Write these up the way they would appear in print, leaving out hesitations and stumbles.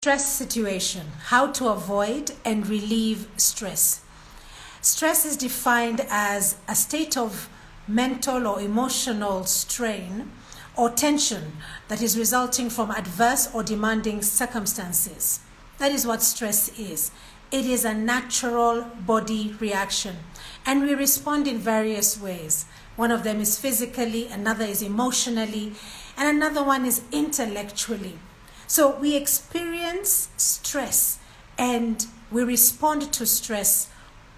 Stress situation, how to avoid and relieve stress. Stress is defined as a state of mental or emotional strain or tension that is resulting from adverse or demanding circumstances. That is what stress is. It is a natural body reaction, and we respond in various ways. One of them is physically, another is emotionally, and another one is intellectually. So we experience stress and we respond to stress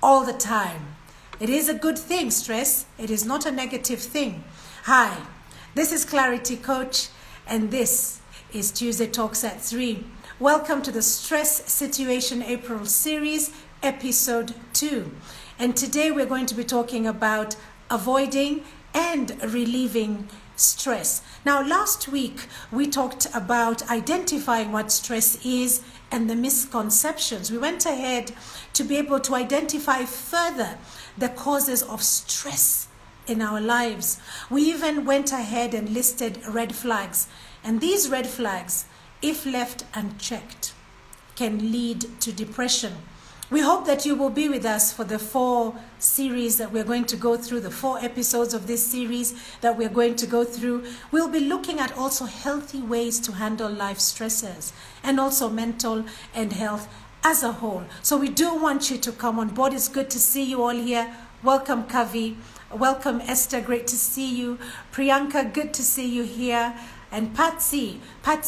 all the time. It is a good thing, stress. It is not a negative thing. Hi, this is Clarity Coach, and this is Tuesday Talks at 3. Welcome to the Stress Situation April series, episode 2. And today we're going to be talking about avoiding and relieving stress. Now, last week we talked about identifying what stress is and the misconceptions. We went ahead to be able to identify further the causes of stress in our lives. We even went ahead and listed red flags. And these red flags, if left unchecked, can lead to depression. We hope that you will be with us for the 4 series that we're going to go through, the 4 episodes of this series that we're going to go through. We'll be looking at also healthy ways to handle life stressors and also mental and health as a whole. So we do want you to come on board. It's good to see you all here. Welcome, Kavi. Welcome, Esther. Great to see you. Priyanka, good to see you here. And Patsy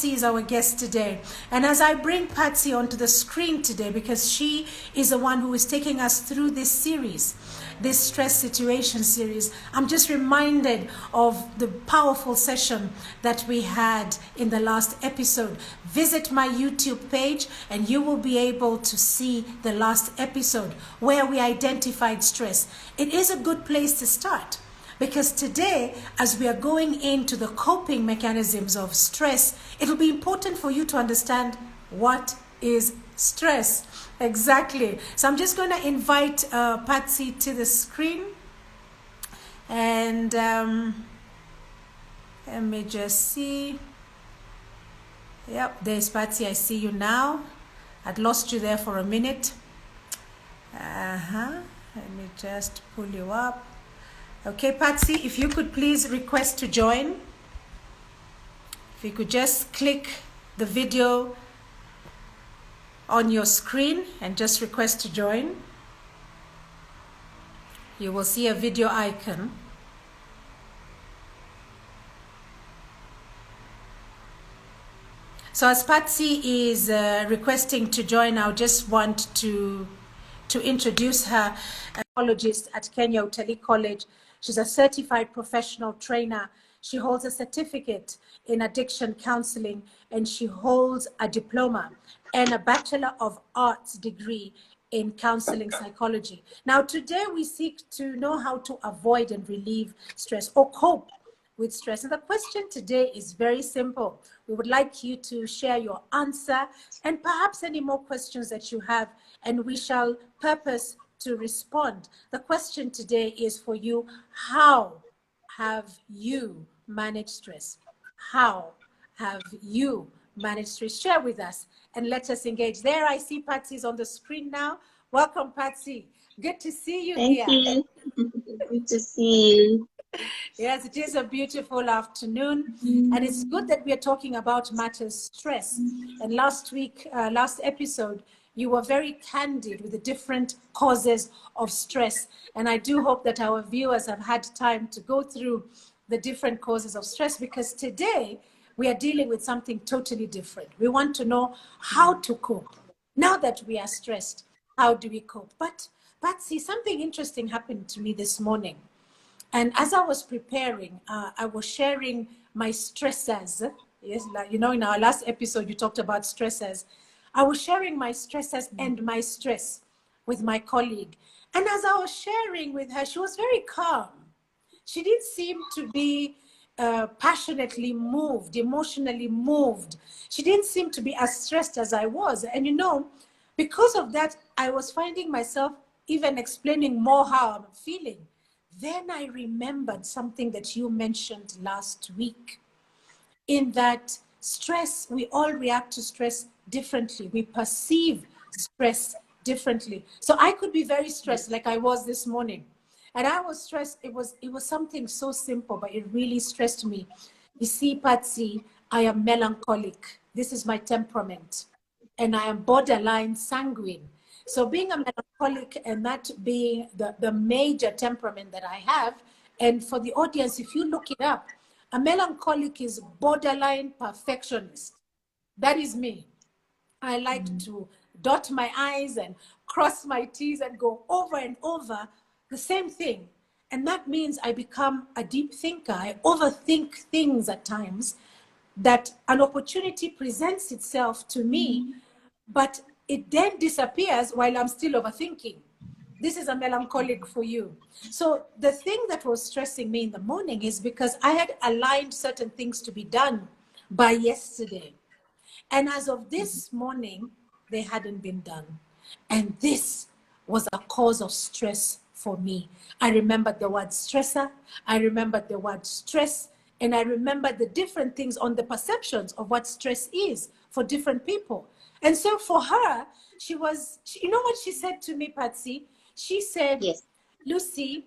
is our guest today. And as I bring Patsy onto the screen today, because she is the one who is taking us through this series, this stress situation series, I'm just reminded of the powerful session that we had in the last episode. Visit my YouTube page and you will be able to see the last episode where we identified stress. It is a good place to start. Because today, as we are going into the coping mechanisms of stress, it'll be important for you to understand what is stress. Exactly. So I'm just going to invite Patsy to the screen. And let me just see. Yep, there's Patsy. I see you now. I'd lost you there for a minute. Let me just pull you up. Okay, Patsy, if you could please request to join. If you could just click the video on your screen and just request to join. You will see a video icon. So as Patsy is requesting to join, I just want to introduce her, a psychologist at Kenya Utalii College. She's a certified professional trainer. She holds a certificate in addiction counseling, and she holds a diploma and a Bachelor of Arts degree in counseling psychology. Now, today we seek to know how to avoid and relieve stress or cope with stress. And the question today is very simple. We would like you to share your answer and perhaps any more questions that you have, and we shall purpose to respond. The question today is for you: how have you managed stress? How have you managed stress? Share with us and let us engage. There, I see Patsy's on the screen now. Welcome, Patsy. Good to see you here. Thank you. Good to see you. Yes, it is a beautiful afternoon, and it's good that we are talking about matters stress. And last episode, you were very candid with the different causes of stress. And I do hope that our viewers have had time to go through the different causes of stress, because today we are dealing with something totally different. We want to know how to cope. Now that we are stressed, how do we cope? But Patsy, something interesting happened to me this morning. And as I was preparing, I was sharing my stressors. Yes, like, in our last episode, you talked about stressors. I was sharing my stressors and my stress with my colleague. And as I was sharing with her, she was very calm. She didn't seem to be passionately moved, emotionally moved. She didn't seem to be as stressed as I was. And because of that, I was finding myself even explaining more how I'm feeling. Then I remembered something that you mentioned last week, in that stress, we all react to stress differently. We perceive stress differently. So I could be very stressed, like I was this morning. And I was stressed. It was something so simple, but it really stressed me. You see, Patsy, I am melancholic. This is my temperament. And I am borderline sanguine. So being a melancholic and that being the major temperament that I have, and for the audience, if you look it up, a melancholic is borderline perfectionist. That is me. I like to dot my I's and cross my T's and go over and over the same thing. And that means I become a deep thinker. I overthink things at times, that an opportunity presents itself to me, but it then disappears while I'm still overthinking. This is a melancholic for you. So the thing that was stressing me in the morning is because I had aligned certain things to be done by yesterday. And as of this morning, they hadn't been done. And this was a cause of stress for me. I remembered the word stressor, I remembered the word stress, and I remembered the different things on the perceptions of what stress is for different people. And so for her, you know what she said to me, Patsy? She said, Yes. Lucy,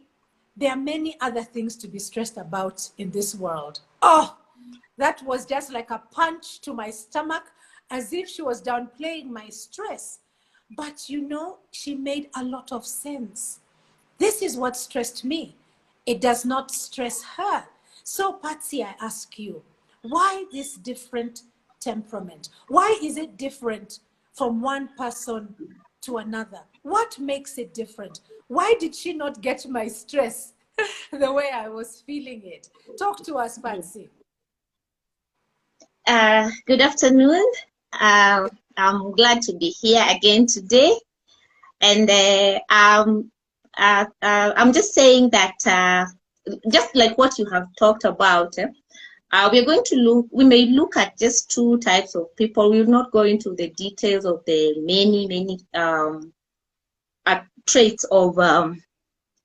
there are many other things to be stressed about in this world. Oh, that was just like a punch to my stomach, as if she was downplaying my stress. But you know, she made a lot of sense. This is what stressed me. It does not stress her. So, Patsy, I ask you, why this different temperament? Why is it different from one person to another? What makes it different? Why did she not get my stress the way I was feeling it? Talk to us, Patsy. Good afternoon. I'm glad to be here again today. And I'm just saying that just like what you have talked about, we may look at just two types of people. We'll not go into the details of the many traits of,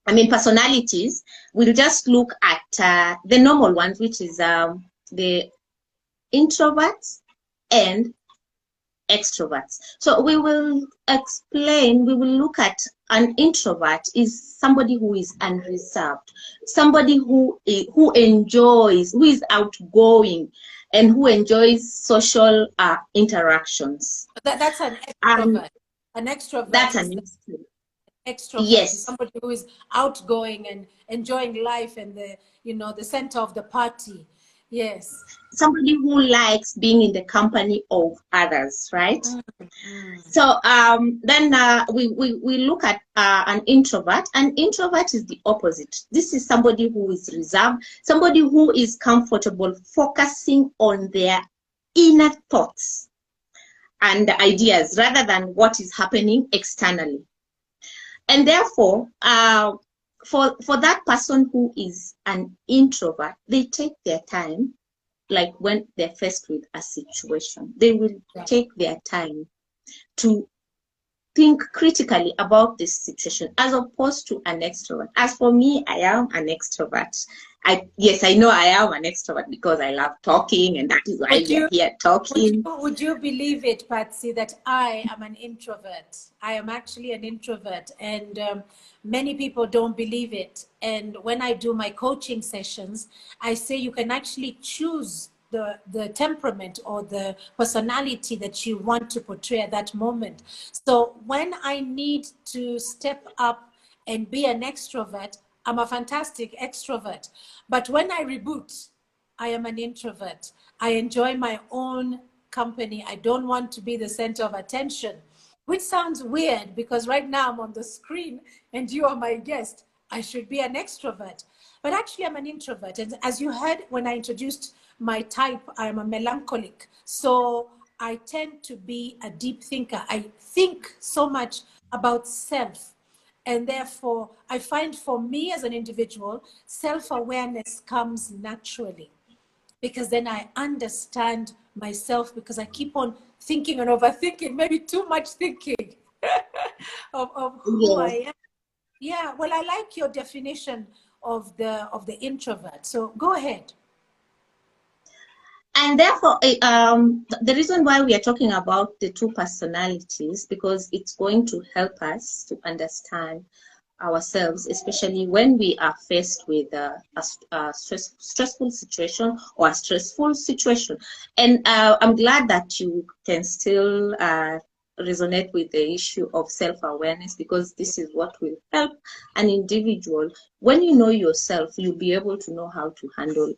personalities. We'll just look at the normal ones, which is the introverts and extroverts. So we will look at an introvert is somebody who is unreserved, somebody who enjoys, who is outgoing, and who enjoys social interactions. That's an And extrovert. An extrovert that's is an extrovert is yes. somebody who is outgoing and enjoying life and the center of the party. Yes. Somebody who likes being in the company of others, right? So then we look at an introvert. An introvert is the opposite. This is somebody who is reserved, somebody who is comfortable focusing on their inner thoughts and ideas rather than what is happening externally. And therefore, for that person who is an introvert, they take their time. Like when they're faced with a situation, they will take their time to think critically about this situation, as opposed to an extrovert. As for me, I am an extrovert. Yes, I know I am an extrovert because I love talking, and that is why we are here talking. Would you believe it, Patsy, that I am an introvert? I am actually an introvert, and many people don't believe it. And when I do my coaching sessions, I say you can actually choose the temperament or the personality that you want to portray at that moment. So when I need to step up and be an extrovert, I'm a fantastic extrovert. But when I reboot, I am an introvert. I enjoy my own company. I don't want to be the center of attention, which sounds weird because right now I'm on the screen and you are my guest. I should be an extrovert, but actually I'm an introvert. And as you heard when I introduced my type, I'm a melancholic. So I tend to be a deep thinker. I think so much about self. And therefore, I find for me as an individual, self-awareness comes naturally because then I understand myself because I keep on thinking and overthinking, maybe too much thinking of who I am. Yeah, well, I like your definition of the introvert. So go ahead. And therefore, the reason why we are talking about the two personalities, because it's going to help us to understand ourselves, especially when we are faced with a stressful situation or a stressful situation. And I'm glad that you can still resonate with the issue of self-awareness, because this is what will help an individual. When you know yourself, you'll be able to know how to handle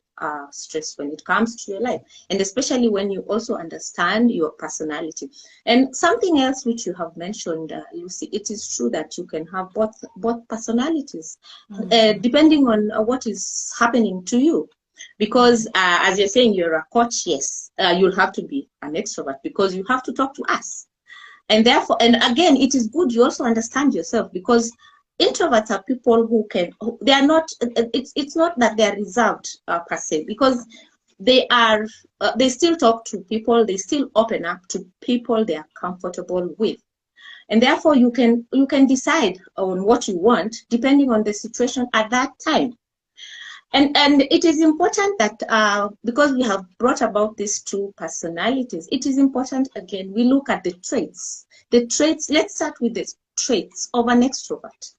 stress when it comes to your life, and especially when you also understand your personality. And something else which you have mentioned, Lucy, it is true that you can have both personalities, depending on what is happening to you. Because as you're saying, you're a coach, yes, you'll have to be an extrovert because you have to talk to us. And therefore, and again, it is good you also understand yourself, because introverts are people who they are not, it's not that they're reserved per se, because they are, they still talk to people, they still open up to people they are comfortable with. And therefore, you can decide on what you want depending on the situation at that time. And it is important that because we have brought about these two personalities, it is important, again, we look at the traits. The traits, let's start with the traits of an extrovert.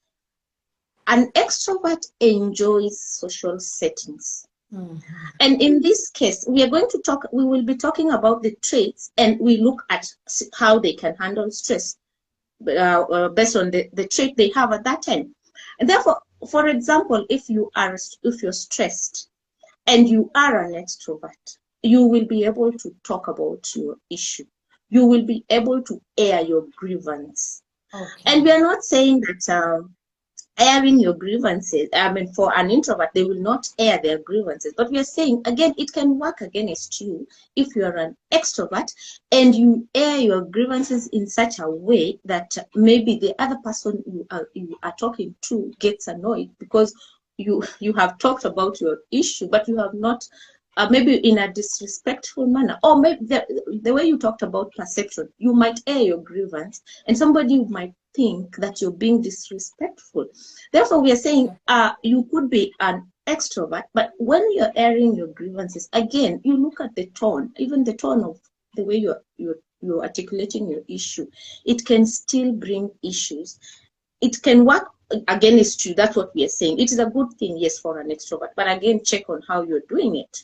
An extrovert enjoys social settings. Mm-hmm. And in this case, we will be talking about the traits, and we look at how they can handle stress based on the trait they have at that time. And therefore, for example, if you're stressed and you are an extrovert, you will be able to talk about your issue. You will be able to air your grievance. Okay. And we are not saying that airing your grievances, I mean, for an introvert, they will not air their grievances. But we are saying, again, it can work against you if you are an extrovert and you air your grievances in such a way that maybe the other person you are talking to gets annoyed because you have talked about your issue, but you have not, maybe in a disrespectful manner, or maybe the way you talked about perception, you might air your grievance and somebody might think that you're being disrespectful. Therefore, we are saying you could be an extrovert, but when you're airing your grievances, again, you look at the tone, even the tone of the way you're articulating your issue. It can still bring issues. It can work against you. That's what we are saying. It is a good thing, yes, for an extrovert, but again, check on how you're doing it.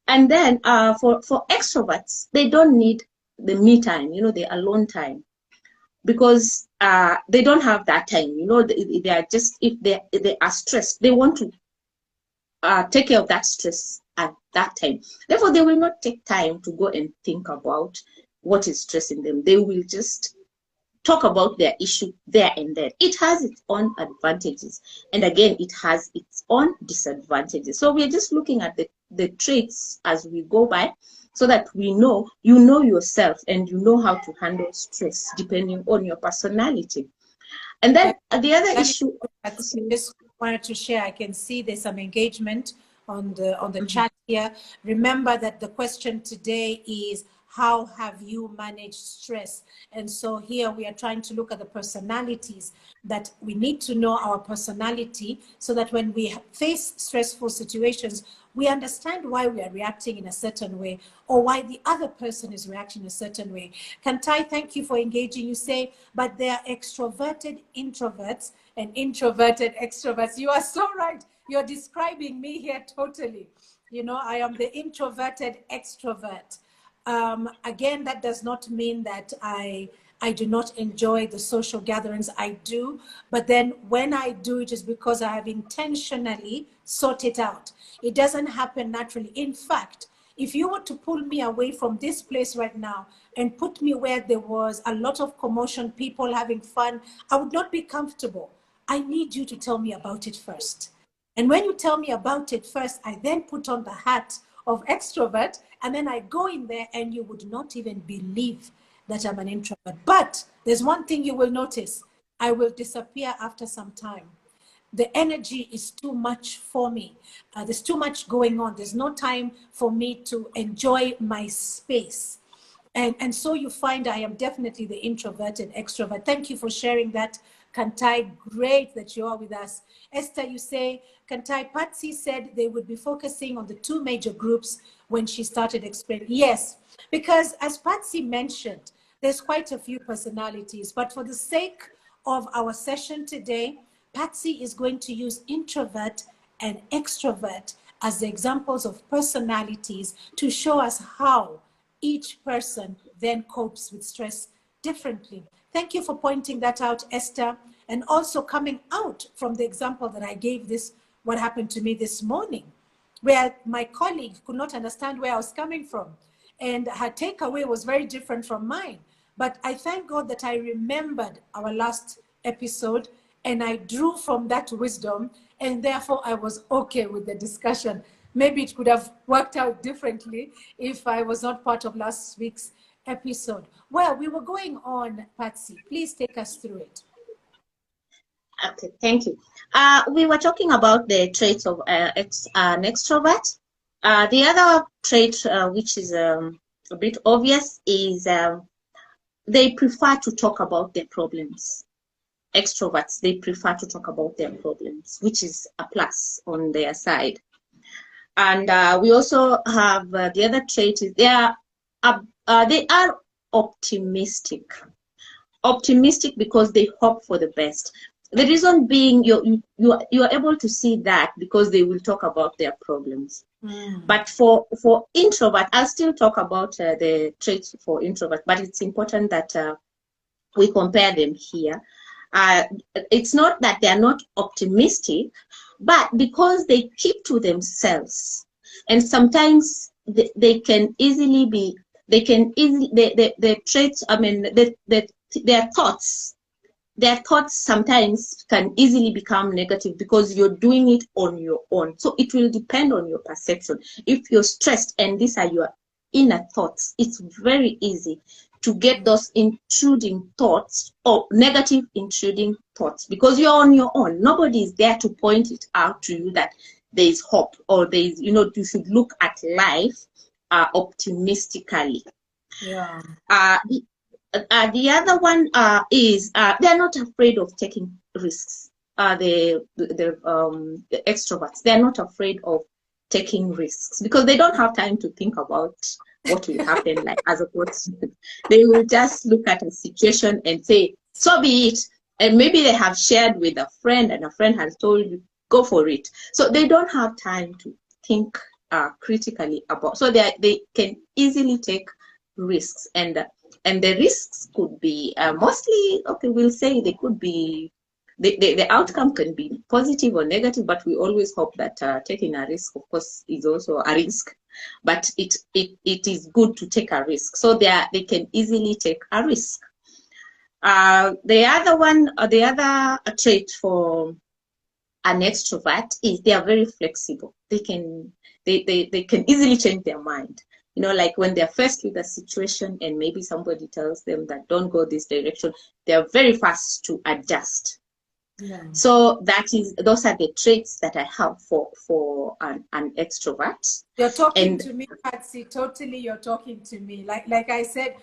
And then for extroverts, they don't need the me time, the alone time, because they don't have that time. They are just, if they are stressed, they want to take care of that stress at that time. Therefore, they will not take time to go and think about what is stressing them. They will just talk about their issue there and then. It has its own advantages, and again, it has its own disadvantages. So we're just looking at the traits as we go by, so that we know, you know yourself and you know how to handle stress depending on your personality. And then the other issue, I just wanted to share, I can see there's some engagement on the chat here. Remember that the question today is, how have you managed stress? And so here we are trying to look at the personalities, that we need to know our personality so that when we face stressful situations, we understand why we are reacting in a certain way, or why the other person is reacting in a certain way. Kantai, thank you for engaging. You say, but they are extroverted introverts and introverted extroverts. You are so right. You're describing me here totally. I am the introverted extrovert. Again, that does not mean that I do not enjoy the social gatherings. I do, but then when I do, it is because I have intentionally sought it out. It doesn't happen naturally. In fact, if you were to pull me away from this place right now and put me where there was a lot of commotion, people having fun, I would not be comfortable. I need you to tell me about it first. And when you tell me about it first, I then put on the hat of extrovert, and then I go in there and you would not even believe that I'm an introvert. But there's one thing you will notice. I will disappear after some time. The energy is too much for me. There's too much going on. There's no time for me to enjoy my space. And so you find I am definitely the introverted extrovert. Thank you for sharing that, Kantai. Great that you are with us. Esther, you say, Kantai, Patsy said they would be focusing on the two major groups when she started explaining. Yes, because as Patsy mentioned, there's quite a few personalities, but for the sake of our session today, Patsy is going to use introvert and extrovert as the examples of personalities to show us how each person then copes with stress differently. Thank you for pointing that out, Esther, and also coming out from the example that I gave this, what happened to me this morning, where my colleague could not understand where I was coming from. And her takeaway was very different from mine. But I thank God that I remembered our last episode and I drew from that wisdom, and therefore I was okay with the discussion. Maybe it could have worked out differently if I was not part of last week's episode. Well, we were going on, Patsy. Please take us through it. Okay, thank you. We were talking about the traits of an extrovert. The other trait, which is a bit obvious, is they prefer to talk about their problems. Extroverts, they prefer to talk about their problems, which is a plus on their side. And we also have the other trait is they are optimistic. Optimistic because they hope for the best. The reason being you are able to see that because they will talk about their problems. But for introvert, I'll still talk about the traits for introvert, but it's important that we compare them here. It's not that they are not optimistic, but because they keep to themselves, and sometimes they can easily be, the traits, I mean, their thoughts sometimes can easily become negative because you're doing it on your own. So it will depend on your perception. If you're stressed and these are your inner thoughts, it's very easy to get those intruding thoughts or negative intruding thoughts because you're on your own. Nobody is there to point it out to you that there is hope or there is, you should look at life optimistically. Yeah. The other one is they're not afraid of taking risks. The extroverts, they're not afraid of taking risks because they don't have time to think about what will happen, like as a person. They will just look at a situation and say, so be it. And maybe they have shared with a friend and a friend has told you, go for it. So they don't have time to think critically about. So they can easily take risks, and the risks could be mostly, okay, we'll say they could be, the outcome can be positive or negative, but we always hope that taking a risk, of course, is also a risk. But it is good to take a risk. So they can easily take a risk. The other trait for an extrovert is they are very flexible. They can easily change their mind. Like when they're faced with a situation and maybe somebody tells them that don't go this direction, they're very fast to adjust. Yeah. So those are the traits that I have for an extrovert. You're talking to me, Patsy. Totally, you're talking to me. Like I said,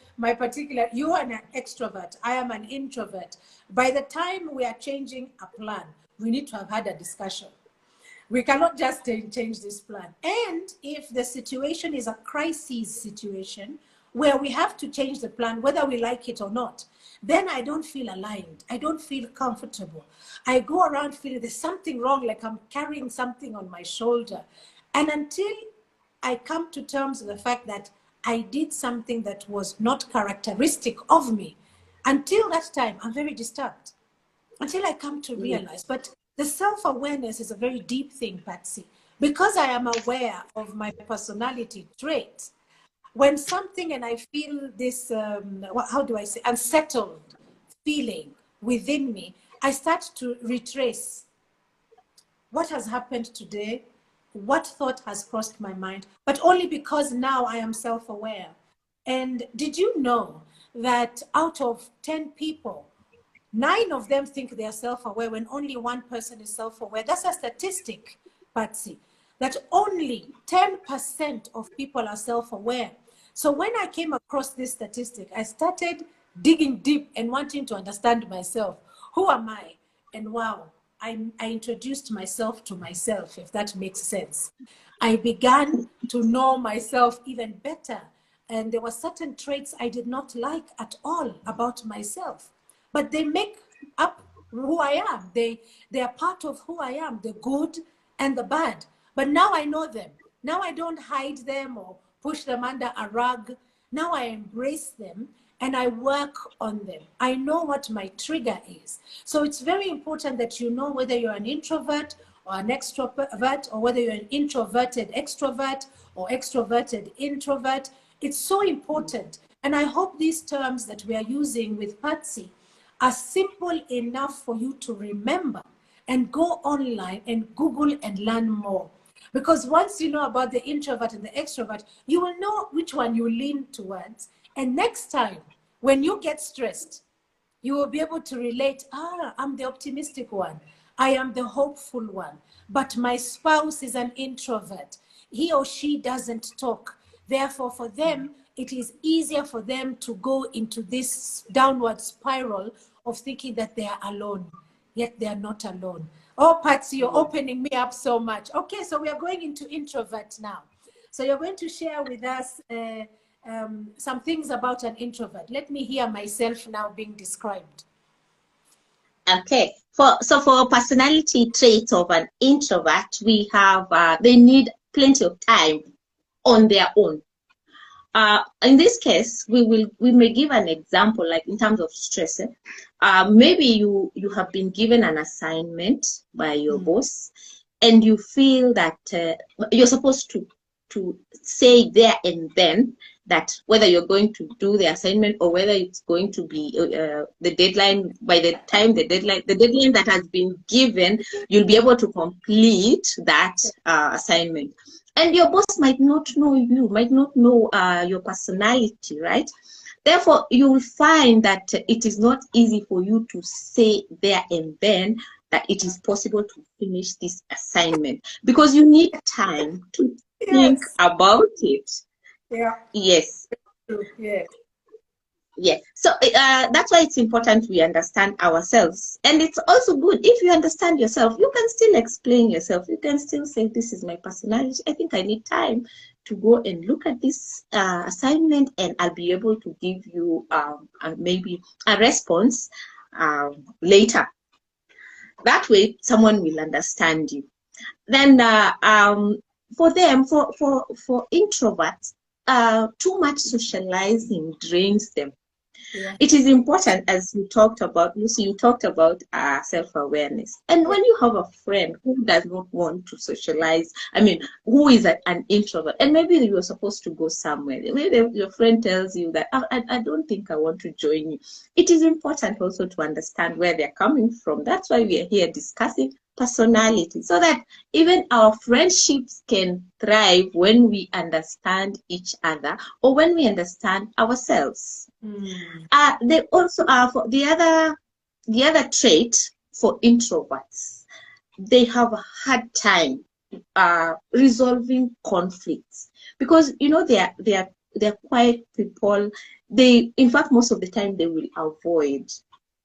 you are an extrovert. I am an introvert. By the time we are changing a plan, we need to have had a discussion. We cannot just change this plan. And if the situation is a crisis situation where we have to change the plan, whether we like it or not, then I don't feel aligned. I don't feel comfortable. I go around feeling there's something wrong, like I'm carrying something on my shoulder. And until I come to terms with the fact that I did something that was not characteristic of me, until that time, I'm very disturbed. Until I come to realize. But the self-awareness is a very deep thing, Patsy. Because I am aware of my personality traits, when something and I feel this, how do I say, unsettled feeling within me, I start to retrace what has happened today, what thought has crossed my mind, but only because now I am self-aware. And did you know that out of 10 people, 9 of them think they are self-aware when only 1 person is self-aware? That's a statistic, Patsy, that only 10% of people are self-aware. So when I came across this statistic, I started digging deep and wanting to understand myself. Who am I? And wow, I introduced myself to myself, if that makes sense. I began to know myself even better. And there were certain traits I did not like at all about myself. But they make up who I am. They are part of who I am, the good and the bad. But now I know them. Now I don't hide them or push them under a rug. Now I embrace them and I work on them. I know what my trigger is. So it's very important that you know whether you're an introvert or an extrovert, or whether you're an introverted extrovert or extroverted introvert. It's so important. And I hope these terms that we are using with Patsy are simple enough for you to remember and go online and Google and learn more. Because once you know about the introvert and the extrovert, you will know which one you lean towards. And next time, when you get stressed, you will be able to relate, I'm the optimistic one. I am the hopeful one. But my spouse is an introvert. He or she doesn't talk. Therefore, for them, it is easier for them to go into this downward spiral of thinking that they are alone, yet they are not alone. Oh, Patsy, you're opening me up so much. Okay, so we are going into introvert now. So you're going to share with us some things about an introvert. Let me hear myself now being described. Okay. For personality traits of an introvert, we have they need plenty of time on their own. In this case, we may give an example, like in terms of stress. Maybe you have been given an assignment by your boss, and you feel that you're supposed to say there and then that whether you're going to do the assignment or whether it's going to be the deadline. By the time the deadline that has been given, you'll be able to complete that assignment. And your boss might not know you, might not know your personality, right? Therefore, you will find that it is not easy for you to say there and then that it is possible to finish this assignment, because you need time to think about it. Yeah. Yes. Yeah. Yes. So that's why it's important we understand ourselves. And it's also good if you understand yourself, you can still explain yourself. You can still say, this is my personality. I think I need time to go and look at this assignment, and I'll be able to give you maybe a response later. That way, someone will understand you. Then for introverts, too much socializing drains them. Yeah. It is important, as you talked about, Lucy, you talked about self-awareness. And when you have a friend who does not want to socialize, who is an introvert, and maybe you were supposed to go somewhere, maybe your friend tells you that, I don't think I want to join you. It is important also to understand where they're coming from. That's why we are here discussing personality, so that even our friendships can thrive when we understand each other, or when we understand ourselves. They also are for the other trait for introverts. They have a hard time resolving conflicts, because they're quiet people. In fact, most of the time they will avoid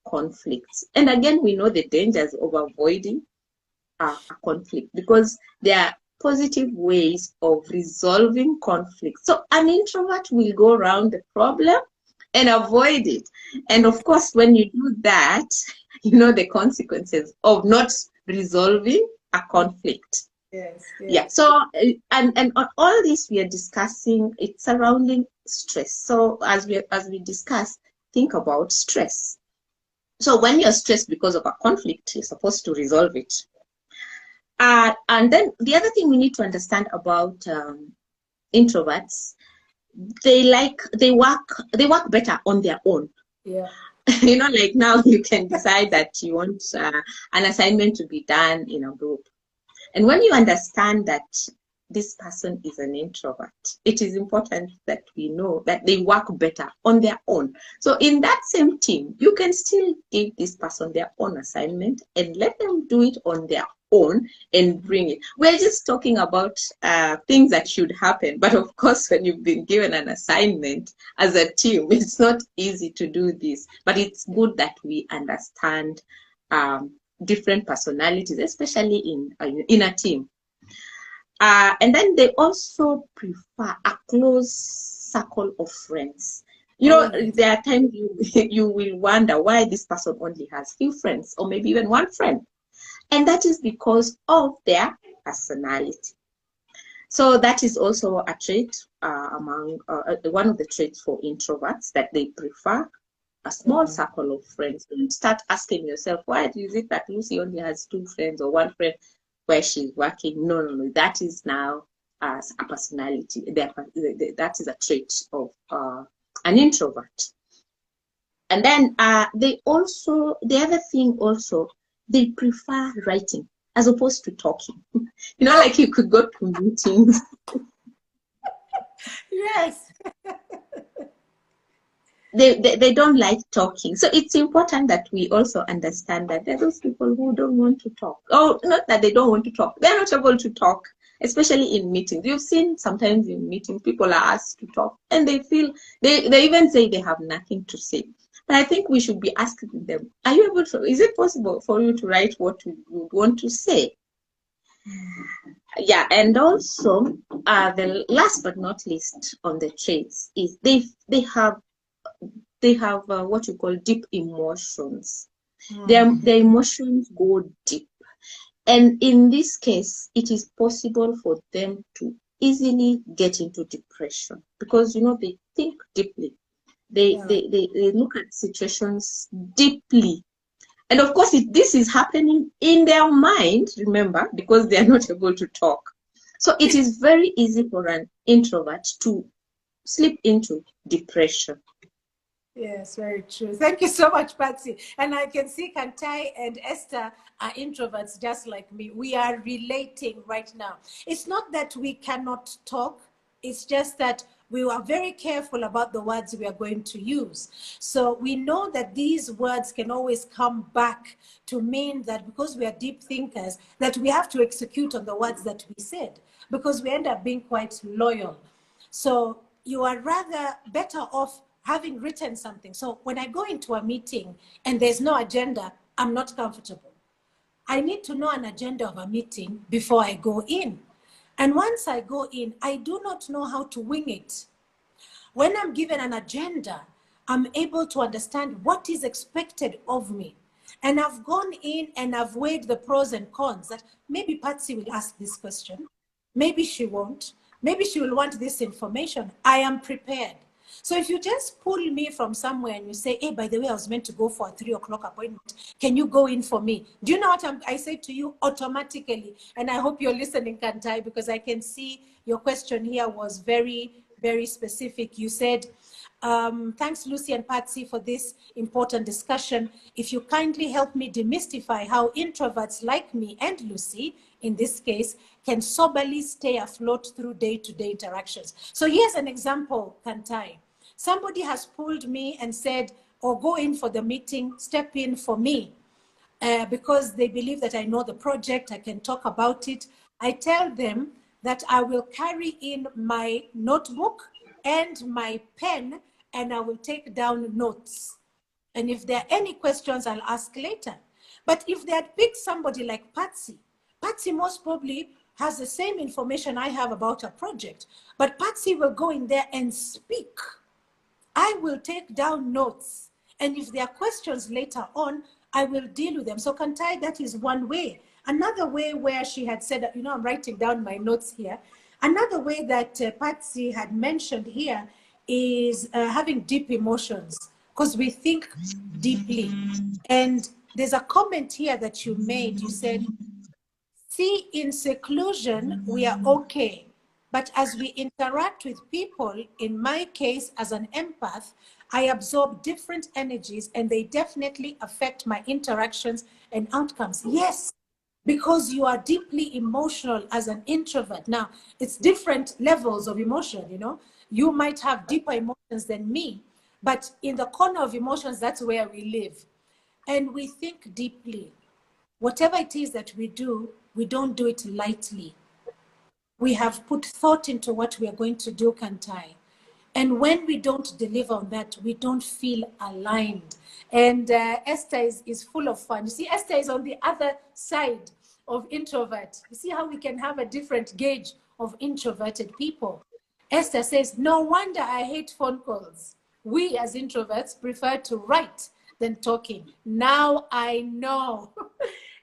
conflicts. And again, we know the dangers of avoiding a conflict, because there are positive ways of resolving conflict. So an introvert will go around the problem and avoid it. And of course, when you do that, you know the consequences of not resolving a conflict. Yes. Yeah. So and on all this we are discussing, it's surrounding stress. So as we discuss, think about stress. So when you're stressed because of a conflict, you're supposed to resolve it. And then the other thing we need to understand about introverts, they work better on their own. Yeah. Like now you can decide that you want an assignment to be done in a group. And when you understand that this person is an introvert, it is important that we know that they work better on their own. So in that same team, you can still give this person their own assignment and let them do it on their own and bring it. We're just talking about things that should happen. But of course, when you've been given an assignment as a team, it's not easy to do this. But it's good that we understand different personalities, especially in a team. And then they also prefer a close circle of friends. You know, yes. there are times you will wonder why this person only has few friends, or maybe even one friend. And that is because of their personality. So that is also a trait among one of the traits for introverts, that they prefer a small circle of friends. Don't start asking yourself, why is it that Lucy only has two friends or one friend where she's working? No, no, no. That is now as a personality. That is a trait of an introvert. And then the other thing also, they prefer writing as opposed to talking. You know, like you could go to meetings. Yes. They don't like talking. So it's important that we also understand that there are those people who don't want to talk. Oh, not that they don't want to talk. They're not able to talk, especially in meetings. You've seen sometimes in meetings, people are asked to talk and they feel, they even say they have nothing to say. But I think we should be asking them, are you able to, is it possible for you to write what you would want to say? Yeah, and also the last but not least on the traits is they have what you call deep emotions. Their emotions go deep, and in this case, it is possible for them to easily get into depression because they think deeply. They look at situations deeply. And of course, this is happening in their mind, remember, because they are not able to talk. So it is very easy for an introvert to slip into depression. Yes, very true. Thank you so much, Patsy. And I can see Kantai and Esther are introverts just like me. We are relating right now. It's not that we cannot talk, it's just that we are very careful about the words we are going to use. So we know that these words can always come back to mean that because we are deep thinkers, that we have to execute on the words that we said, because we end up being quite loyal. So you are rather better off having written something. So when I go into a meeting and there's no agenda, I'm not comfortable. I need to know an agenda of a meeting before I go in. And once I go in, I do not know how to wing it. When I'm given an agenda, I'm able to understand what is expected of me. And I've gone in and I've weighed the pros and cons that maybe Patsy will ask this question. Maybe she won't. Maybe she will want this information. I am prepared. So if you just pull me from somewhere and you say, hey, by the way, I was meant to go for a 3 o'clock appointment. Can you go in for me? Do you know what I say to you automatically? And I hope you're listening, Kantai, because I can see your question here was very, very specific. You said, thanks, Lucy and Patsy, for this important discussion. If you kindly help me demystify how introverts like me and Lucy, in this case, can soberly stay afloat through day-to-day interactions. So here's an example, Kantai. Somebody has pulled me and said, oh, go in for the meeting, step in for me. Because they believe that I know the project, I can talk about it. I tell them that I will carry in my notebook and my pen, and I will take down notes. And if there are any questions, I'll ask later. But if they had picked somebody like Patsy, Patsy most probably has the same information I have about a project, but Patsy will go in there and speak. I will take down notes. And if there are questions later on, I will deal with them. So Kantai, that is one way. Another way where she had said, I'm writing down my notes here. Another way that Patsy had mentioned here is having deep emotions, because we think deeply. And there's a comment here that you made. You said, see, in seclusion, we are okay. But as we interact with people, in my case, as an empath, I absorb different energies and they definitely affect my interactions and outcomes. Yes, because you are deeply emotional as an introvert. Now, it's different levels of emotion. You might have deeper emotions than me, but in the corner of emotions, that's where we live. And we think deeply. Whatever it is that we don't do it lightly. We have put thought into what we are going to do, Kantai. And when we don't deliver on that, we don't feel aligned. And Esther is full of fun. You see, Esther is on the other side of introvert. You see how we can have a different gauge of introverted people. Esther says, no wonder I hate phone calls. We as introverts prefer to write than talking. Now I know.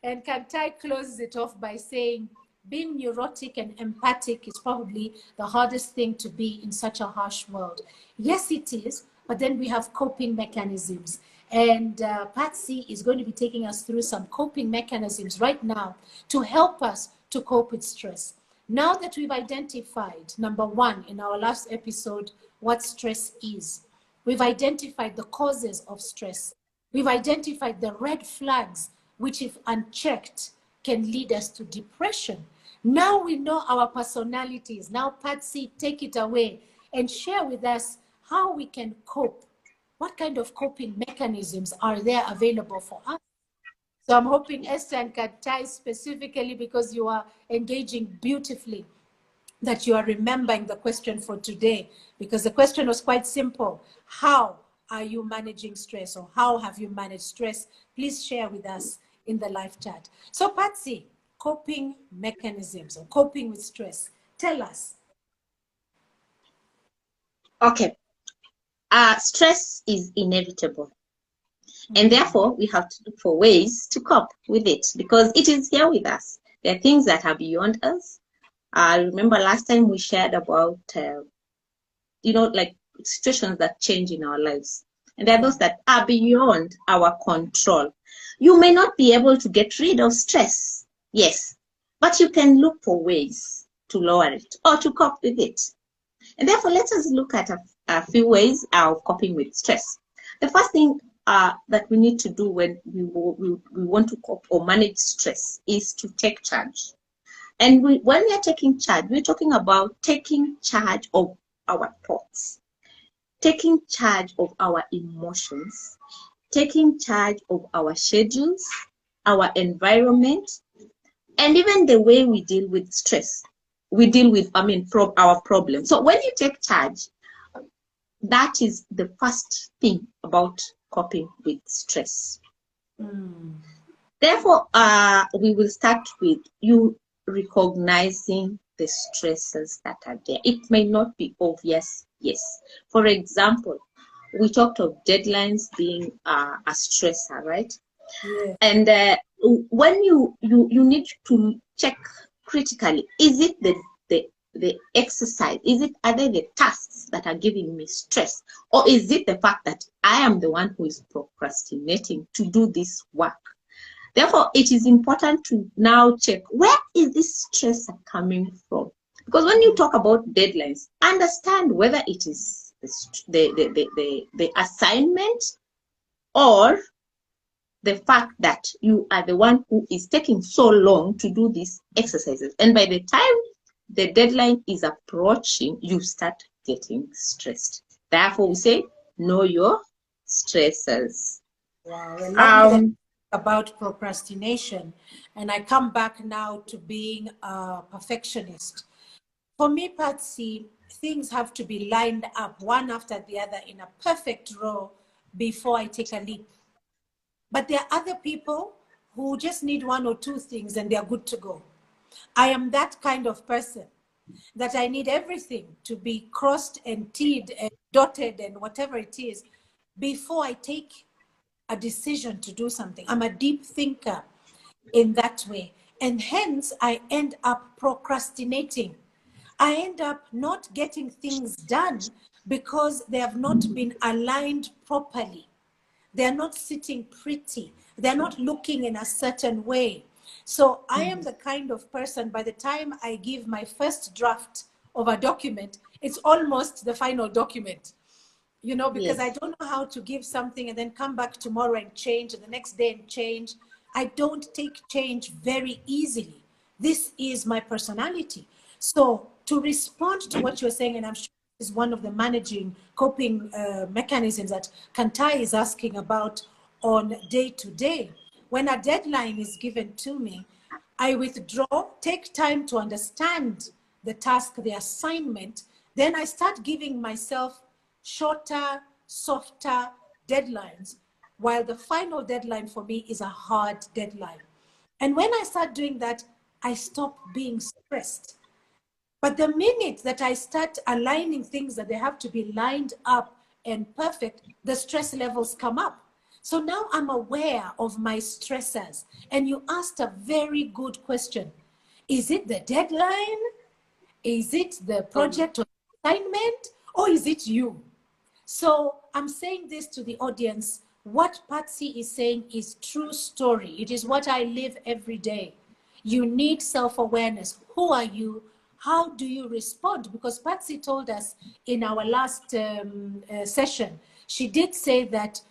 And Kantai closes it off by saying, being neurotic and empathic is probably the hardest thing to be in such a harsh world. Yes, it is, but then we have coping mechanisms. And Patsy is going to be taking us through some coping mechanisms right now to help us to cope with stress. Now that we've identified, number one, in our last episode, what stress is, we've identified the causes of stress. We've identified the red flags, which if unchecked, can lead us to depression. Now we know our personalities. Now, Patsy, take it away and share with us how we can cope. What kind of coping mechanisms are there available for us? So I'm hoping Esther and Katai, specifically because you are engaging beautifully, that you are remembering the question for today, because the question was quite simple. How are you managing stress, or how have you managed stress? Please share with us in the live chat. So Patsy, coping mechanisms or coping with stress. Tell us. Okay. Stress is inevitable. And therefore, we have to look for ways to cope with it because it is here with us. There are things that are beyond us. I remember last time we shared about, like situations that change in our lives. And there are those that are beyond our control. You may not be able to get rid of stress, yes, but you can look for ways to lower it or to cope with it. And therefore, let us look at a few ways of coping with stress. The first thing that we need to do when we want to cope or manage stress is to take charge. And when we are taking charge, we're talking about taking charge of our thoughts, taking charge of our emotions, taking charge of our schedules, our environment, and even the way we deal with stress. We deal with, our problems. So when you take charge, that is the first thing about coping with stress. Therefore, we will start with you recognizing the stresses that are there. It may not be obvious, yes. For example, we talked of deadlines being a stressor, right? Yeah. And when you need to check critically, is it the exercise? Are they the tasks that are giving me stress? Or is it the fact that I am the one who is procrastinating to do this work? Therefore, it is important to now check, where is this stress coming from? Because when you talk about deadlines, understand whether it is the assignment or the fact that you are the one who is taking so long to do these exercises. And by the time the deadline is approaching, you start getting stressed. Therefore, we say, know your stressors. Wow. About procrastination, and I come back now to being a perfectionist. For me, Patsy, things have to be lined up one after the other in a perfect row before I take a leap. But there are other people who just need one or two things and they're good to go. I am that kind of person that I need everything to be crossed and T'd and dotted and whatever it is before I take a decision to do something. I'm a deep thinker in that way. And hence, I end up procrastinating. I end up not getting things done because they have not been aligned properly. They're not sitting pretty. They're not looking in a certain way. So I am the kind of person, by the time I give my first draft of a document, it's almost the final document. Because I don't know how to give something and then come back tomorrow and change, and the next day and change. I don't take change very easily. This is my personality. So to respond to what you're saying, and I'm sure this is one of the managing coping mechanisms that Kantai is asking about on day to day. When a deadline is given to me, I withdraw, take time to understand the task, the assignment, Then I start giving myself shorter, softer deadlines, while the final deadline for me is a hard deadline. And when I start doing that, I stop being stressed. But the minute that I start aligning things that they have to be lined up and perfect, the stress levels come up. So now I'm aware of my stressors. And you asked a very good question. Is it the deadline? Is it the project or assignment? Or is it you? So I'm saying this to the audience. What Patsy is saying is true story. It is what I live every day. You need self-awareness. Who are you? How do you respond? Because Patsy told us in our last session, she did say that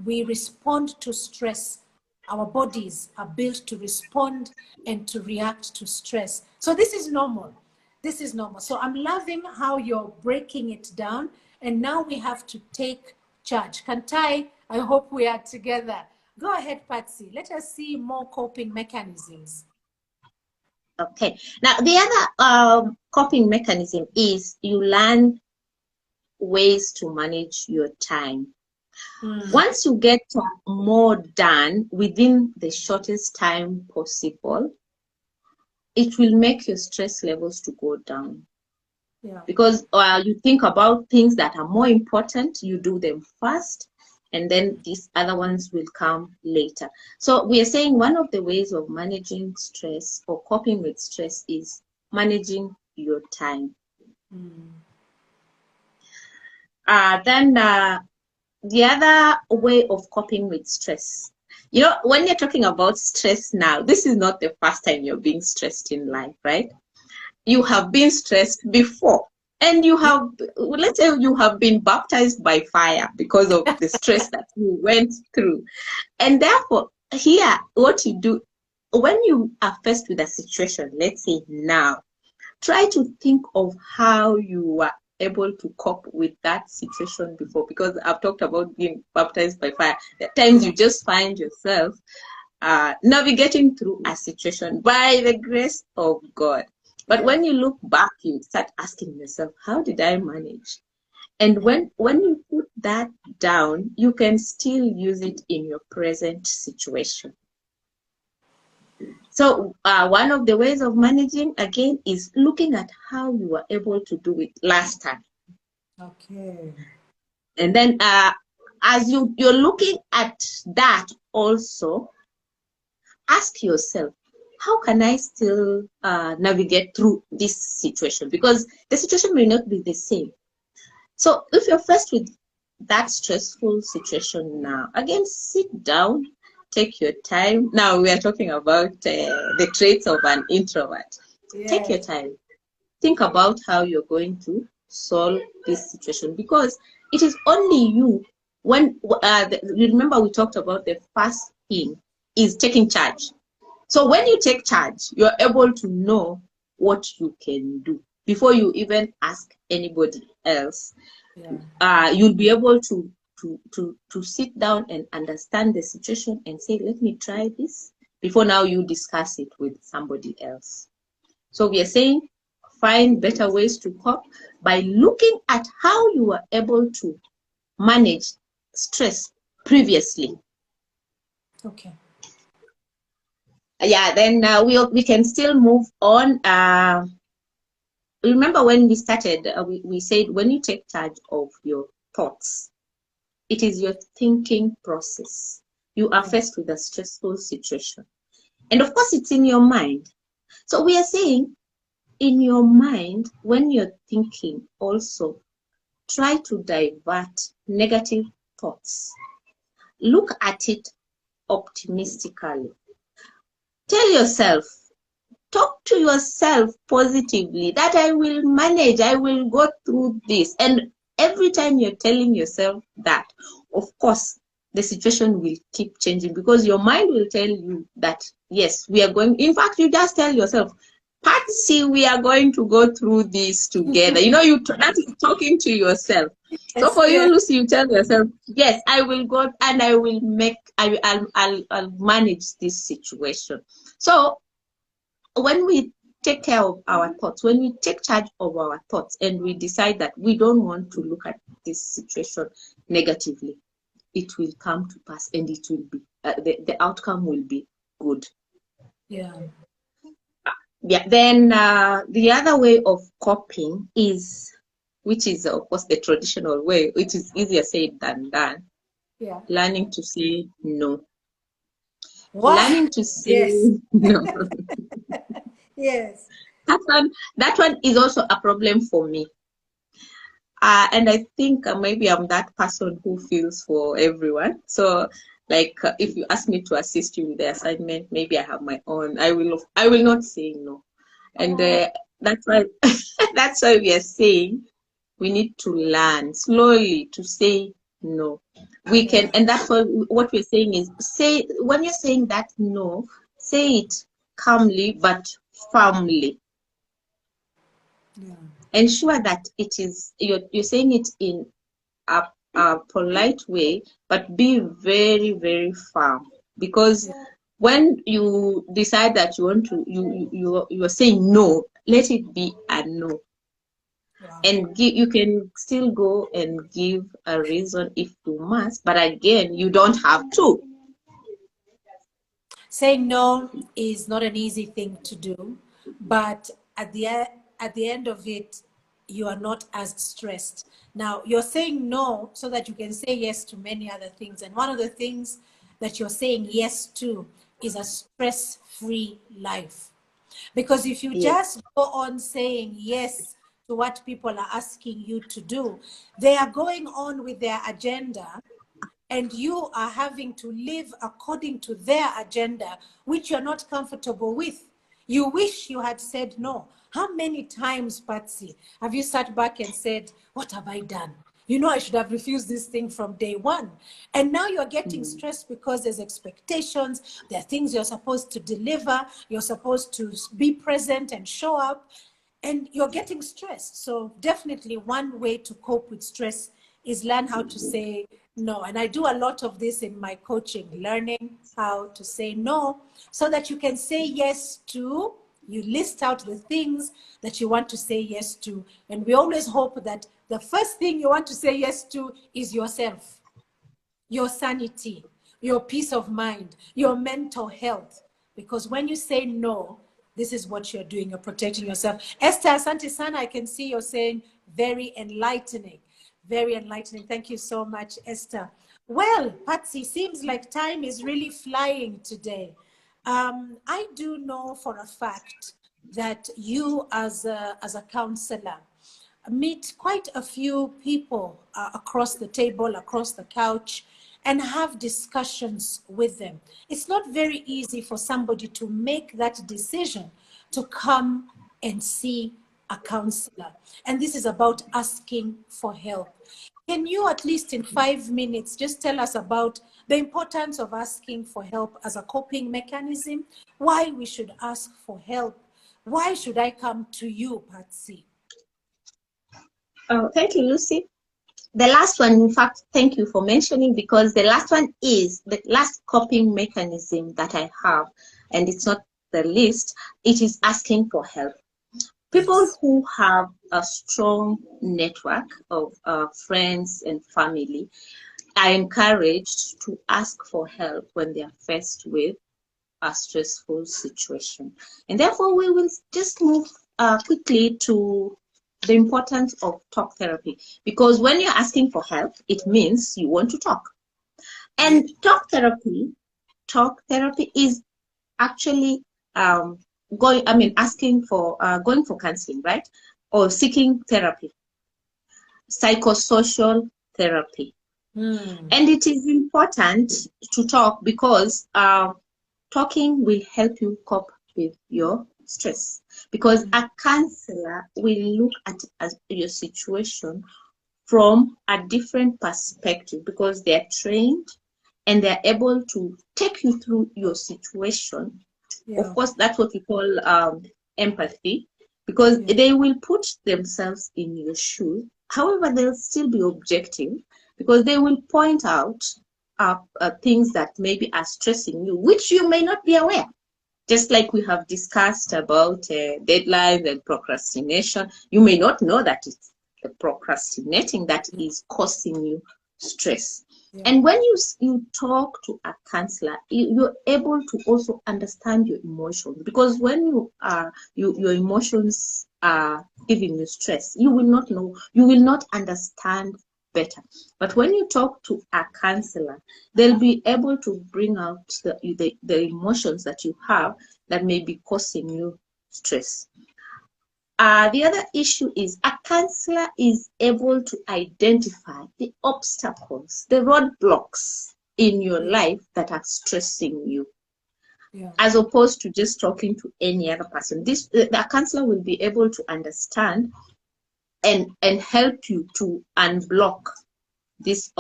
we respond to stress. Our bodies are built to respond and to react to stress. So this is normal. This is normal. So I'm loving how you're breaking it down. And now we have to take charge. Kantai, I hope we are together. Go ahead, Patsy. Let us see more coping mechanisms. Okay. Now, the other coping mechanism is you learn ways to manage your time. Once you get more done within the shortest time possible, it will make your stress levels to go down. Yeah. Because you think about things that are more important, you do them first, and then these other ones will come later. So we are saying one of the ways of managing stress or coping with stress is managing your time. Then the other way of coping with stress, you know, when you're talking about stress now, this is not the first time you're being stressed in life, right? You have been stressed before, and you have, let's say you have been baptized by fire because of the stress that you went through. And therefore, here, what you do, when you are faced with a situation, let's say now, try to think of how you were able to cope with that situation before, because I've talked about being baptized by fire. At times you just find yourself navigating through a situation by the grace of God. But when you look back, you start asking yourself, how did I manage? And when you put that down, you can still use it in your present situation. So one of the ways of managing, again, is looking at how you were able to do it last time. Okay. And then as you're looking at that also, ask yourself, how can I still navigate through this situation? Because the situation may not be the same. So if you're faced with that stressful situation now, again, sit down, take your time. Now we are talking about the traits of an introvert. Yeah. Take your time. Think about how you're going to solve this situation, because it is only you. When remember we talked about the first thing is taking charge. So when you take charge, you're able to know what you can do before you even ask anybody else. Yeah. You'll be able to sit down and understand the situation and say, let me try this, before now you discuss it with somebody else. So we are saying, find better ways to cope by looking at how you were able to manage stress previously. Okay. Yeah, then we can still move on. Remember when we started, we said when you take charge of your thoughts, it is your thinking process. You are faced with a stressful situation. And of course, it's in your mind. So we are saying, in your mind, when you're thinking, also try to divert negative thoughts. Look at it optimistically. Tell yourself, talk to yourself positively, that I will manage, I will go through this. And every time you're telling yourself that, of course, the situation will keep changing, because your mind will tell you that, yes, we are going, in fact, you just tell yourself, Patsy, we are going to go through this together. You know, that is talking to yourself. So for you, Lucy, you tell yourself, yes, I will go and I will make, I'll manage this situation. So when we take care of our thoughts, when we take charge of our thoughts and we decide that we don't want to look at this situation negatively, it will come to pass and it will be, the outcome will be good. Yeah. Yeah. Then the other way of coping is, which is of course the traditional way, which is easier said than done. Yeah. Learning to say no. What? Learning to say Yes. no. Yes. That one is also a problem for me. And I think maybe I'm that person who feels for everyone. So, like, if you ask me to assist you with the assignment, maybe I have my own. I will not say no. And that's why that's why we are saying we need to learn slowly to say no. We can, and that's what we're saying is, say, when you're saying that no, say it calmly but firmly. Yeah. Ensure that it is, you're saying it in a polite way, but be very, very firm. Because when you decide that you want to, you are saying no, let it be a no. Wow. And you can still go and give a reason if you must, but again, you don't have to. Saying no is not an easy thing to do, but at the end of it, you are not as stressed. Now, you're saying no so that you can say yes to many other things. And one of the things that you're saying yes to is a stress-free life. Because if you Yes. just go on saying yes to what people are asking you to do, they are going on with their agenda and you are having to live according to their agenda, which you're not comfortable with. You wish you had said no. How many times, Patsy, have you sat back and said, what have I done? You know, I should have refused this thing from day one. And now you're getting stressed because there's expectations, there are things you're supposed to deliver, you're supposed to be present and show up, and you're getting stressed. So definitely one way to cope with stress is learn how to say no. And I do a lot of this in my coaching, learning how to say no so that you can say yes to, you list out the things that you want to say yes to. And we always hope that the first thing you want to say yes to is yourself, your sanity, your peace of mind, your mental health. Because when you say no, this is what you're doing. You're protecting yourself. Esther, asante sana, I can see you're saying very enlightening. Very enlightening. Thank you so much, Esther. Well, Patsy, seems like time is really flying today. I do know for a fact that you, as a counselor, meet quite a few people across the table, across the couch, and have discussions with them. It's not very easy for somebody to make that decision to come and see a counselor. And this is about asking for help. Can you, at least in 5 minutes, just tell us about the importance of asking for help as a coping mechanism, why we should ask for help? Why should I come to you, Patsy? Oh, thank you, Lucy. The last one, in fact, thank you for mentioning, because the last one is the last coping mechanism that I have, and it's not the least, it is asking for help. People Yes. who have a strong network of friends and family are encouraged to ask for help when they are faced with a stressful situation. And therefore, we will just move quickly to the importance of talk therapy, because when you're asking for help, it means you want to talk. And talk therapy is actually asking for going for counseling, right? Or seeking therapy, psychosocial therapy. And it is important to talk because talking will help you cope with your stress, because a counselor will look at your situation from a different perspective, because they're trained and they're able to take you through your situation. Of course, that's what we call empathy, because they will put themselves in your shoes. However, they'll still be objective, because they will point out things that maybe are stressing you, which you may not be aware. Just like we have discussed about deadlines and procrastination, you may not know that it's the procrastinating that is causing you stress. Yeah. And when you talk to a counselor, you're able to also understand your emotions, because when your emotions are giving you stress, you will not know, you will not understand better. But when you talk to a counselor, they'll be able to bring out the emotions that you have that may be causing you stress. The other issue is a counselor is able to identify the obstacles, the roadblocks in your life that are stressing you, as opposed to just talking to any other person. The counselor will be able to understand and help you to unblock these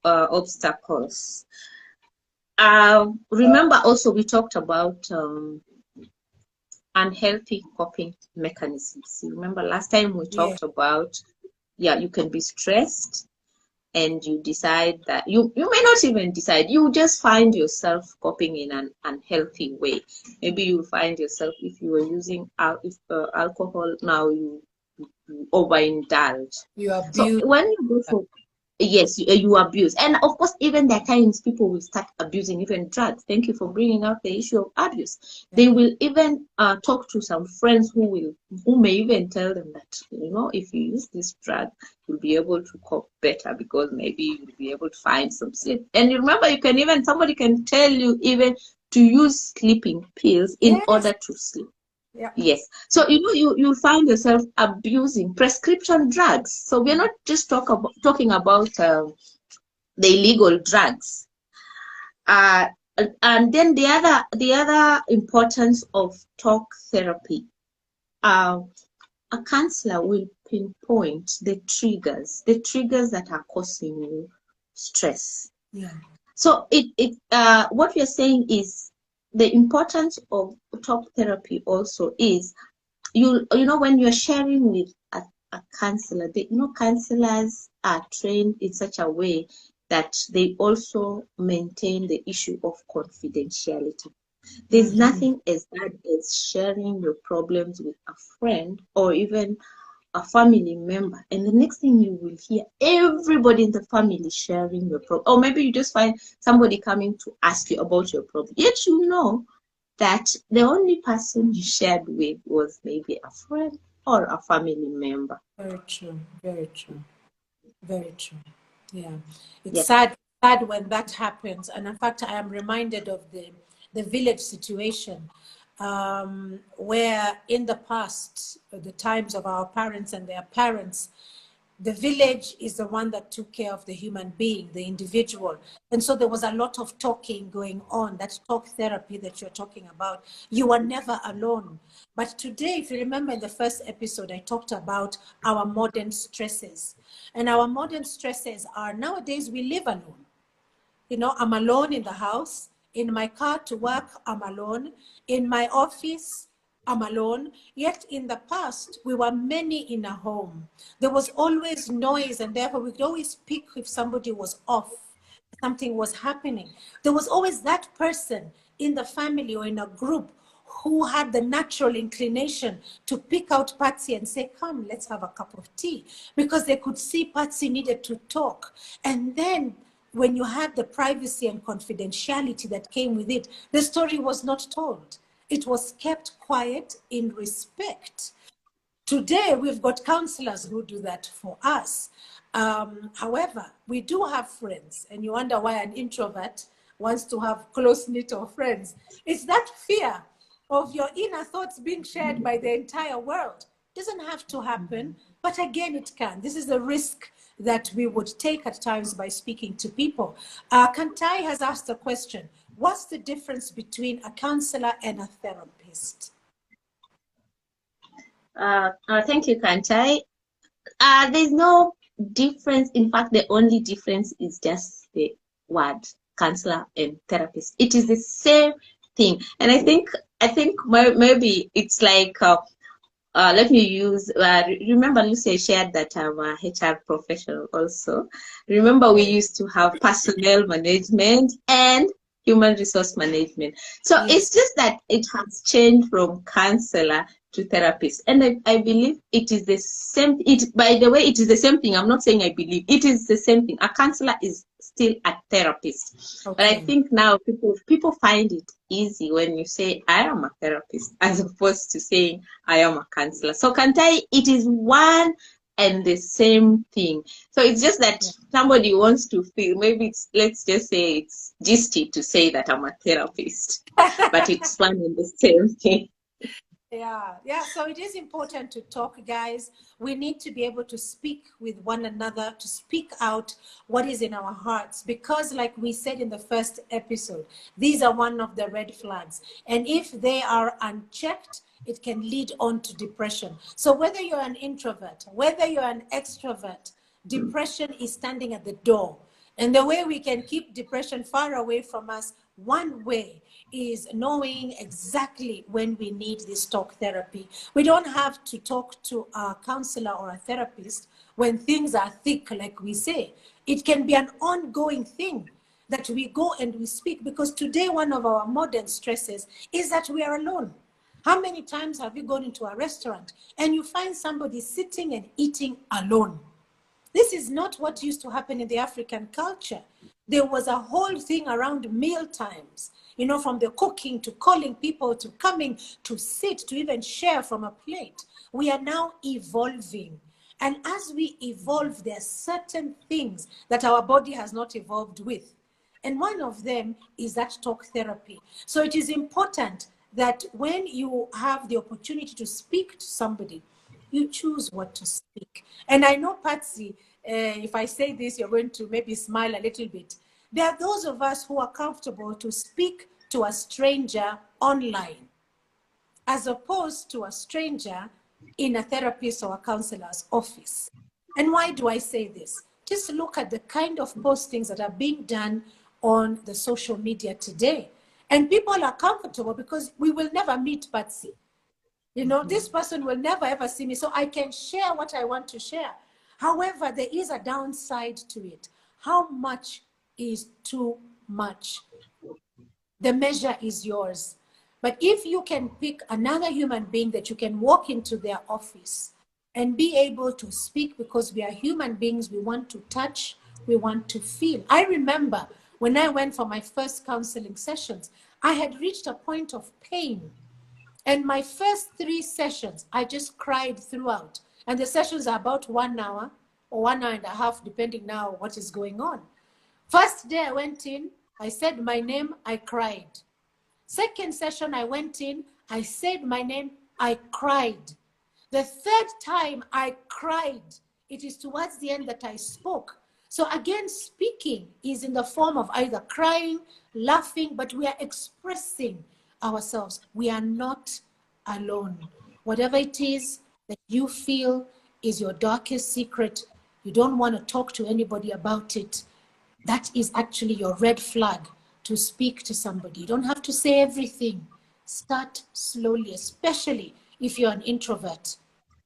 obstacles. Remember also we talked about unhealthy coping mechanisms. You remember last time we talked about, you can be stressed and you decide that you may not even decide, you just find yourself coping in an unhealthy way. Maybe you find yourself, if you were using alcohol, now you overindulge. You abuse. So when you go for yes, you abuse. And of course, even there are times people will start abusing even drugs. Thank you for bringing out the issue of abuse. They will even talk to some friends who may even tell them that, if you use this drug, you'll be able to cope better, because maybe you'll be able to find some sleep. And you remember, somebody can tell you even to use sleeping pills in order to sleep. Yeah. Yes. So you'll find yourself abusing prescription drugs. So we're not just talking about the illegal drugs. And then the other importance of talk therapy. A counselor will pinpoint the triggers that are causing you stress. Yeah. So what we're saying is the importance of talk therapy also is, when you're sharing with a counselor, counselors are trained in such a way that they also maintain the issue of confidentiality. There's nothing as bad as sharing your problems with a friend or even a family member, and the next thing you will hear, everybody in the family sharing your problem. Or maybe you just find somebody coming to ask you about your problem, yet you know that the only person you shared with was maybe a friend or a family member. Very true. Very true. Very true. Yeah. It's sad when that happens. And in fact, I am reminded of the village situation, where in the past, the times of our parents and their parents, the village is the one that took care of the human being, the individual. And so there was a lot of talking going on, that talk therapy that you're talking about. You were never alone. But today, if you remember in the first episode, I talked about our modern stresses. And our modern stresses are, nowadays we live alone. I'm alone in the house. In my car to work, I'm alone. In my office, I'm alone. Yet in the past, we were many in a home. There was always noise, and therefore we could always pick if somebody was off, something was happening. There was always that person in the family or in a group who had the natural inclination to pick out Patsy and say, come, let's have a cup of tea, because they could see Patsy needed to talk. And then when you had the privacy and confidentiality that came with it, the story was not told. It was kept quiet in respect. Today, we've got counselors who do that for us. However, we do have friends, and you wonder why an introvert wants to have close-knit of friends. It's that fear of your inner thoughts being shared by the entire world. It doesn't have to happen, but again, it can. This is the risk that we would take at times by speaking to people. Kantai has asked a question. What's the difference between a counselor and a therapist? Thank you, Kantai. There's no difference. In fact, the only difference is just the word counselor and therapist. It is the same thing. And I think maybe it's like, let me use, remember Lucy shared that I'm a HR professional also. Remember we used to have personnel management and human resource management. So Yes. it's just that it has changed from counselor to therapist. And I believe it is the same. By the way, it is the same thing. I'm not saying I believe. It is the same thing. A counselor is still a therapist. But I Okay. think now people find it easy when you say I am a therapist as opposed to saying I am a counselor. So Kantai, it is one and the same thing. So it's just that Yeah. somebody wants to feel, maybe it's, let's just say it's gisty to say that I'm a therapist, but it's one and the same thing. Yeah. So it is important to talk, guys. We need to be able to speak with one another, to speak out what is in our hearts, because, like we said in the first episode, these are one of the red flags. And if they are unchecked, it can lead on to depression. So whether you're an introvert, whether you're an extrovert, depression is standing at the door. And the way we can keep depression far away from us, one way is knowing exactly when we need this talk therapy. We don't have to talk to a counselor or a therapist when things are thick, like we say. It can be an ongoing thing that we go and we speak, because today one of our modern stresses is that we are alone. How many times have you gone into a restaurant and you find somebody sitting and eating alone? This is not what used to happen in the African culture. There was a whole thing around meal times, from the cooking to calling people to coming to sit, to even share from a plate. We are now evolving. And as we evolve, there are certain things that our body has not evolved with. And one of them is that talk therapy. So it is important that when you have the opportunity to speak to somebody, you choose what to speak. And I know, Patsy, if I say this, you're going to maybe smile a little bit. There are those of us who are comfortable to speak to a stranger online, as opposed to a stranger in a therapist or a counselor's office. And why do I say this? Just look at the kind of postings that are being done on the social media today. And people are comfortable because we will never meet Patsy. This person will never ever see me, so I can share what I want to share. However, there is a downside to it. How much is too much? The measure is yours. But if you can pick another human being that you can walk into their office and be able to speak, because we are human beings, we want to touch, we want to feel. I remember when I went for my first counseling sessions, I had reached a point of pain. And my first 3 sessions, I just cried throughout. And the sessions are about 1 hour or 1 hour and a half, depending now what is going on. First day I went in, I said my name, I cried. Second session I went in, I said my name, I cried. The third time I cried. It is towards the end that I spoke. So again, speaking is in the form of either crying, laughing, but we are expressing ourselves. We are not alone. Whatever it is that you feel is your darkest secret, you don't want to talk to anybody about it, that is actually your red flag to speak to somebody. You don't have to say everything. Start slowly, especially if you're an introvert.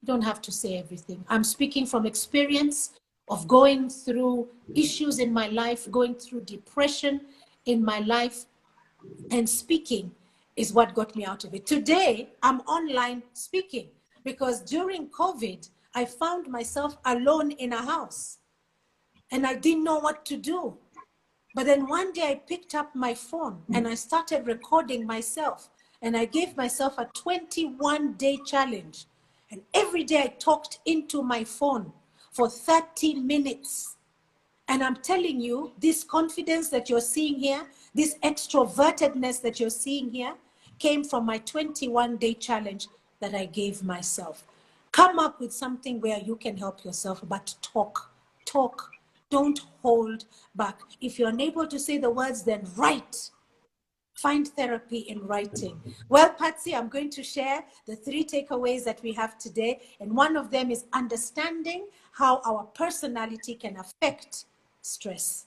You don't have to say everything. I'm speaking from experience of going through issues in my life, going through depression in my life, and speaking is what got me out of it. Today, I'm online speaking because during COVID, I found myself alone in a house and I didn't know what to do. But then one day I picked up my phone and I started recording myself, and I gave myself a 21-day challenge. And every day I talked into my phone for 30 minutes. And I'm telling you, this confidence that you're seeing here, this extrovertedness that you're seeing here, came from my 21-day challenge that I gave myself. Come up with something where you can help yourself, but talk. Don't hold back. If you're unable to say the words, then write. Find therapy in writing. Well, Patsy, I'm going to share the 3 takeaways that we have today. And one of them is understanding how our personality can affect stress,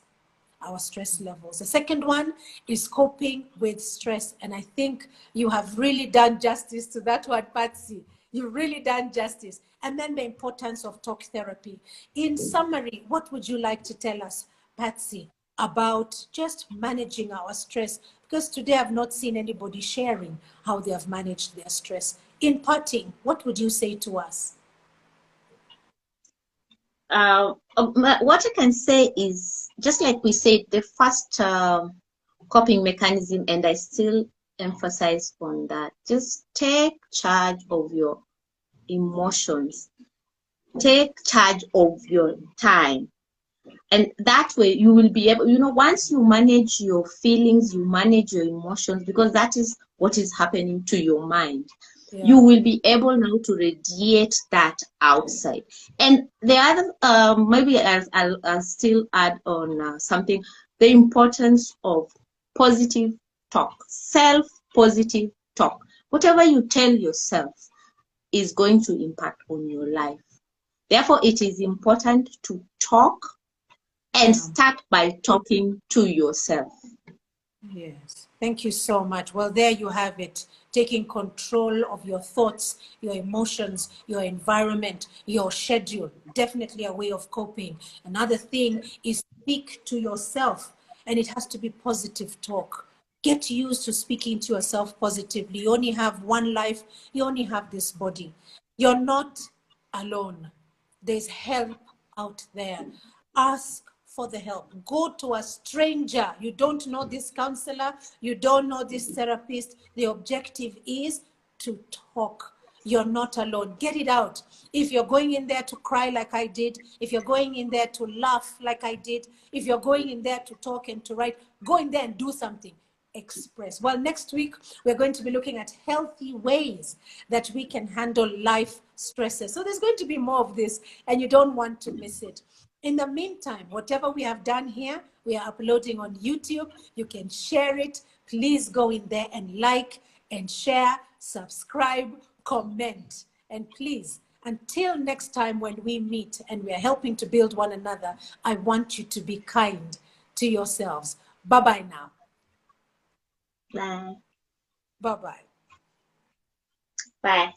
our stress levels. The second one is coping with stress. And I think you have really done justice to that one, Patsy. You've really done justice. And then the importance of talk therapy. In summary, what would you like to tell us, Patsy, about just managing our stress, because today I've not seen anybody sharing how they have managed their stress. In parting, what would you say to us? What I can say is, just like we said, the first coping mechanism, and I still emphasize on that, just take charge of your emotions, take charge of your time. And that way you will be able, once you manage your feelings, you manage your emotions, because that is what is happening to your mind. You will be able now to radiate that outside. And the other, maybe I'll still add on something, the importance of positive talk, self-positive talk. Whatever you tell yourself is going to impact on your life. Therefore, it is important to talk and start by talking to yourself. Yes, thank you so much. Well, there you have it. Taking control of your thoughts, your emotions, your environment, your schedule. Definitely a way of coping. Another thing is speak to yourself, and it has to be positive talk. Get used to speaking to yourself positively. You only have one life, you only have this body. You're not alone. There's help out there. Ask for the help. Go to a stranger. You don't know this counselor, you don't know this therapist. The objective is to talk. You're not alone. Get it out. If you're going in there to cry like I did, if you're going in there to laugh like I did, if you're going in there to talk and to write, go in there and do something. Express. Well, next week, we're going to be looking at healthy ways that we can handle life stresses. So there's going to be more of this, and you don't want to miss it. In the meantime, whatever we have done here, we are uploading on YouTube. You can share it. Please go in there and like and share, subscribe, comment. And please, until next time when we meet and we are helping to build one another, I want you to be kind to yourselves. Bye-bye now. Bye. Bye-bye. Bye.